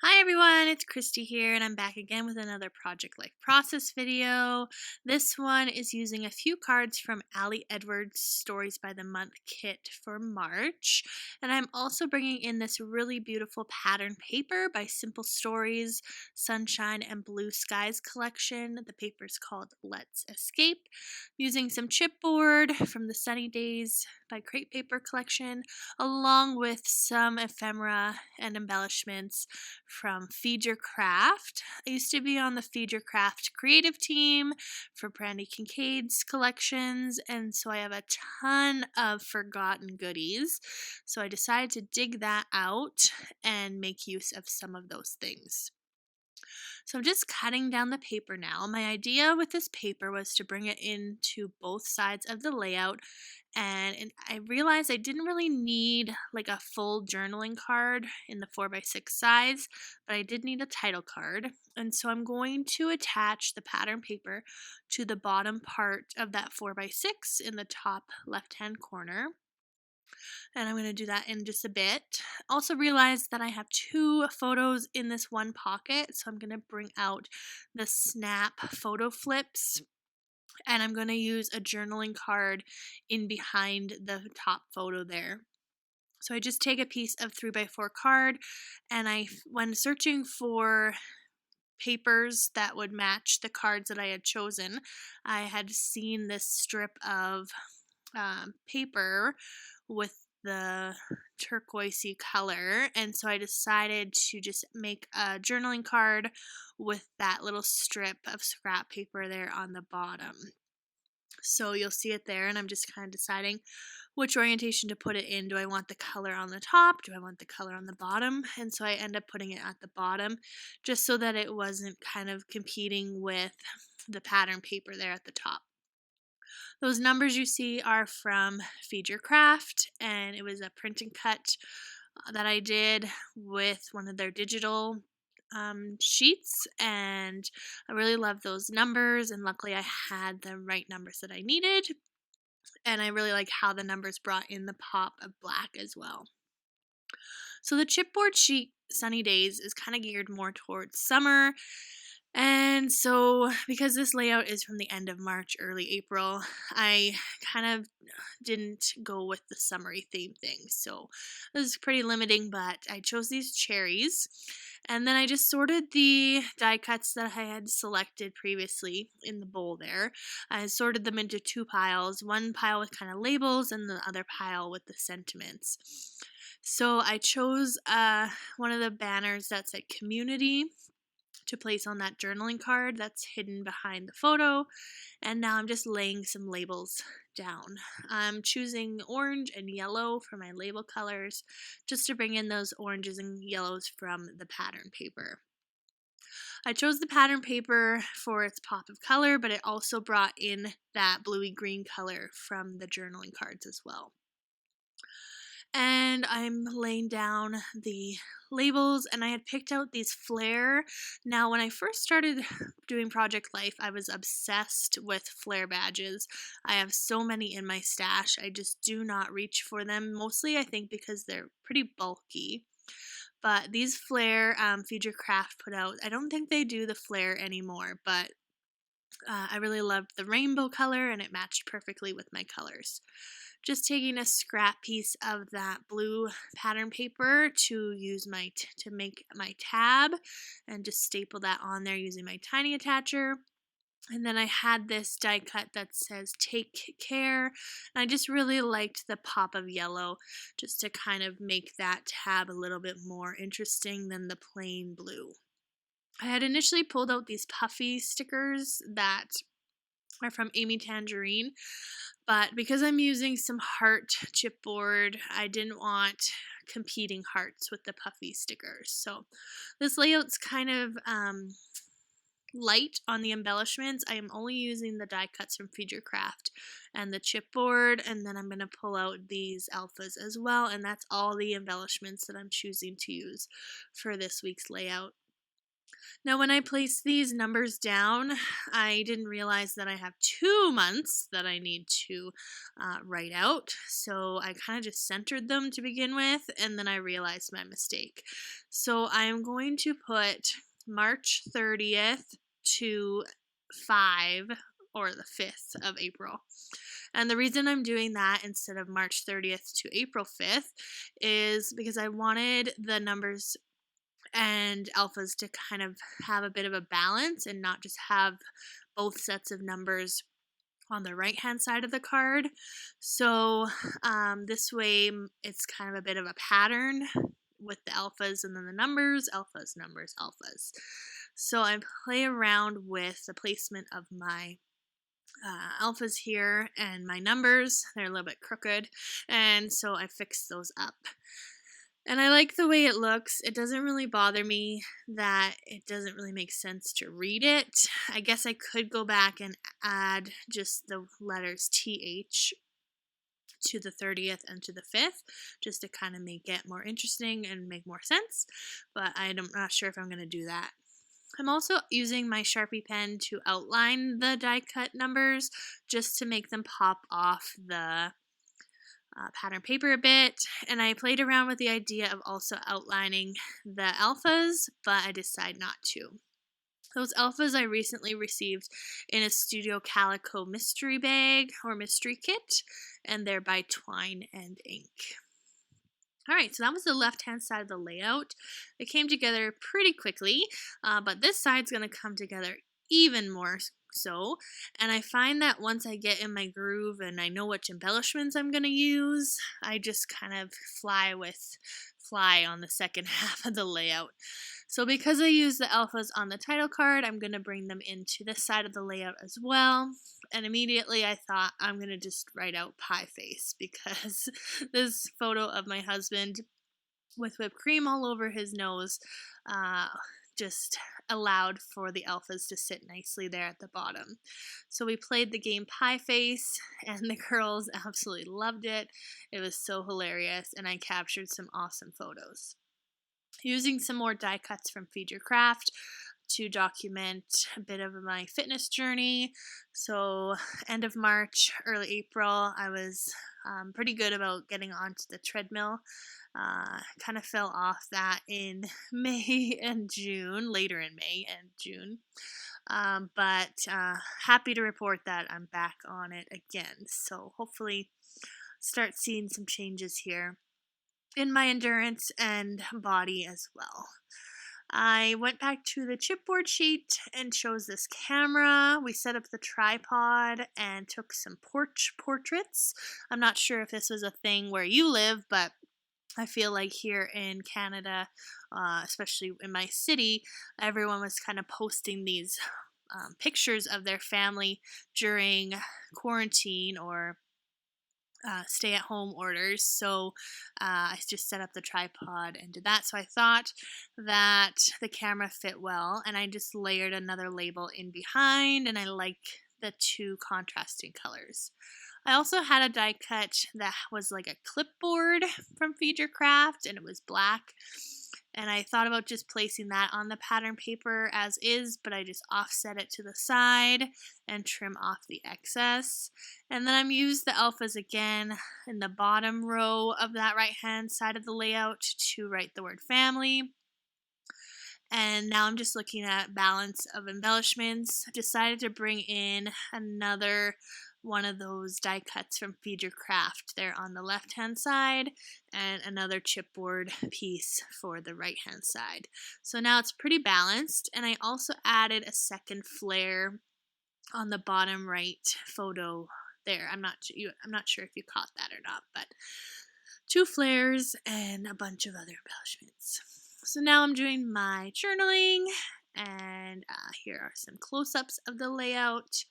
Hi everyone, it's Christy here, and I'm back again with another Project Life Process video. This one is using a few cards from Ali Edwards' Stories by the Month kit for March. And I'm also bringing in this really beautiful pattern paper by Simple Stories, Sunshine and Blue Skies collection. The paper is called Let's Escape. Using some chipboard from the Sunny Days by Crate Paper collection, along with some ephemera and embellishments from Feed Your Craft. I used to be on the Feed Your Craft creative team for Brandy Kincaid's collections, and so I have a ton of forgotten goodies. So I decided to dig that out and make use of some of those things. So I'm just cutting down the paper now. My idea with this paper was to bring it into both sides of the layout, and I realized I didn't really need like a full journaling card in the 4x6 size, but I did need a title card. And so I'm going to attach the pattern paper to the bottom part of that 4x6 in the top left hand corner, and I'm going to do that in just a bit. Also realized that I have two photos in this one pocket, so I'm going to bring out the Snap photo flips, and I'm going to use a journaling card in behind the top photo there. So I just take a piece of 3x4 card, and when searching for papers that would match the cards that I had chosen, I had seen this strip of paper with the turquoisey color, and so I decided to just make a journaling card with that little strip of scrap paper there on the bottom. So you'll see it there, and I'm just kind of deciding which orientation to put it in. Do I want the color on the top? Do I want the color on the bottom? And so I end up putting it at the bottom just so that it wasn't kind of competing with the pattern paper there at the top. Those numbers you see are from Feed Your Craft, and it was a print and cut that I did with one of their digital sheets, and I really love those numbers, and luckily I had the right numbers that I needed, and I really like how the numbers brought in the pop of black as well. So the chipboard sheet Sunny Days is kind of geared more towards summer. And so, because this layout is from the end of March, early April, I kind of didn't go with the summery theme thing. So, this is pretty limiting, but I chose these cherries. And then I just sorted the die cuts that I had selected previously in the bowl there. I sorted them into two piles, one pile with kind of labels and the other pile with the sentiments. So, I chose one of the banners that said community to place on that journaling card that's hidden behind the photo. And now I'm just laying some labels down. I'm choosing orange and yellow for my label colors just to bring in those oranges and yellows from the pattern paper. I chose the pattern paper for its pop of color, but it also brought in that bluey green color from the journaling cards as well. And I'm laying down the labels, and I had picked out these flare. Now, when I first started doing Project Life, I was obsessed with flare badges. I have so many in my stash. I just do not reach for them, mostly I think because they're pretty bulky. But these flare Feed Your Craft put out, I don't think they do the flare anymore, but I really loved the rainbow color, and it matched perfectly with my colors. Just taking a scrap piece of that blue pattern paper to make my tab, and just staple that on there using my tiny attacher. And then I had this die cut that says take care, and I just really liked the pop of yellow just to kind of make that tab a little bit more interesting than the plain blue. I had initially pulled out these puffy stickers that are from Amy Tangerine, but because I'm using some heart chipboard, I didn't want competing hearts with the puffy stickers. So this layout's kind of light on the embellishments. I am only using the die cuts from Feed Your Craft and the chipboard, and then I'm going to pull out these alphas as well, and that's all the embellishments that I'm choosing to use for this week's layout. Now, when I place these numbers down, I didn't realize that I have 2 months that I need to write out. So I kind of just centered them to begin with, and then I realized my mistake. So I am going to put March 30th to 5 or the 5th of April. And the reason I'm doing that instead of March 30th to April 5th is because I wanted the numbers and alphas to kind of have a bit of a balance and not just have both sets of numbers on the right hand side of the card. So this way it's kind of a bit of a pattern with the alphas and then the numbers, alphas, numbers, alphas. So I play around with the placement of my alphas here and my numbers. They're a little bit crooked, and so I fixed those up. And I like the way it looks. It doesn't really bother me that it doesn't really make sense to read it. I guess I could go back and add just the letters TH to the 30th and to the 5th just to kind of make it more interesting and make more sense, but I'm not sure if I'm going to do that. I'm also using my Sharpie pen to outline the die cut numbers just to make them pop off the pattern paper a bit, and I played around with the idea of also outlining the alphas, but I decided not to. Those alphas I recently received in a Studio Calico mystery bag or mystery kit, and they're by Twine and Ink. Alright, so that was the left-hand side of the layout. It came together pretty quickly, but this side's going to come together even more so. And I find that once I get in my groove and I know which embellishments I'm going to use, I just kind of fly on the second half of the layout. So because I use the alphas on the title card, I'm going to bring them into this side of the layout as well. And immediately I thought I'm going to just write out pie face because this photo of my husband with whipped cream all over his nose just allowed for the alphas to sit nicely there at the bottom. So we played the game Pie Face, and the girls absolutely loved it. It was so hilarious, and I captured some awesome photos. Using some more die cuts from Feed Your Craft to document a bit of my fitness journey. So end of March, early April, I was pretty good about getting onto the treadmill. Kind of fell off that in May and June, later in May and June. But happy to report that I'm back on it again. So hopefully start seeing some changes here in my endurance and body as well. I went back to the chipboard sheet and chose this camera. We set up the tripod and took some porch portraits. I'm not sure if this was a thing where you live, but I feel like here in Canada, especially in my city, everyone was kind of posting these pictures of their family during quarantine or stay-at-home orders. So I just set up the tripod and did that. So I thought that the camera fit well, and I just layered another label in behind, and I like the two contrasting colors. I also had a die cut that was like a clipboard from Feed Your Craft, and it was black. And I thought about just placing that on the pattern paper as is, but I just offset it to the side and trim off the excess. And then I'm used the alphas again in the bottom row of that right hand side of the layout to write the word family. And now I'm just looking at balance of embellishments. I decided to bring in another one of those die cuts from Feed Your Craft there on the left hand side, and another chipboard piece for the right hand side. So now it's pretty balanced, and I also added a second flare on the bottom right photo there. I'm not sure if you caught that or not, but 2 flares and a bunch of other embellishments. So now I'm doing my journaling, and here are some close-ups of the layout.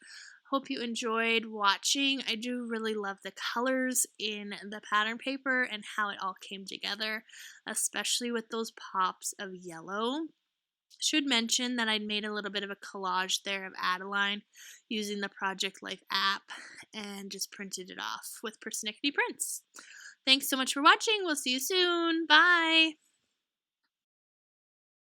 Hope you enjoyed watching. I do really love the colors in the pattern paper and how it all came together, especially with those pops of yellow. Should mention that I'd made a little bit of a collage there of Adeline using the Project Life app and just printed it off with Persnickety Prints. Thanks so much for watching. We'll see you soon. Bye!